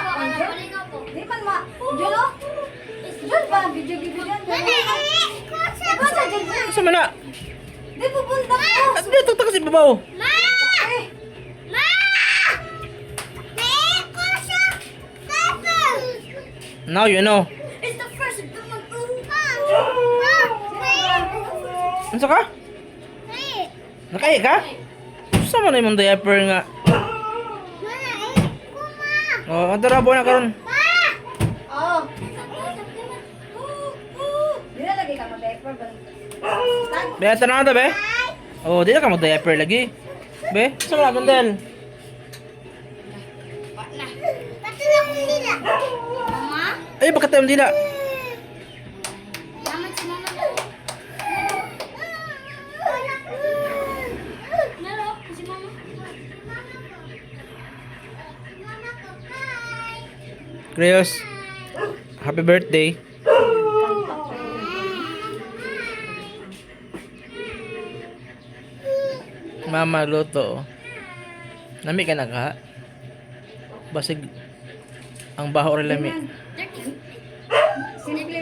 Di man ma. Diyan o. Diyan ba? Video-video dyan. Ikosa dyan. Sa mana? Di pupunta ko. At dito ta kasi babaw. Eh. Now you know. It's the first of the month. Unsa ka? Nakaya ka? Sa man imong diaper nga? Oh, ato ra na karon. Oh. Di na lagi ka mag-diaper ba? Be, ito na be. Oh, di na ka mag-diaper lagi. Be, sa mga gandel. Mama? Ay, bakit tayo dila? Mama, si mama. Naro, si mama. Creos, happy birthday. Mama luto. Nami ka na ka? Basig ang baho rin lami. Simple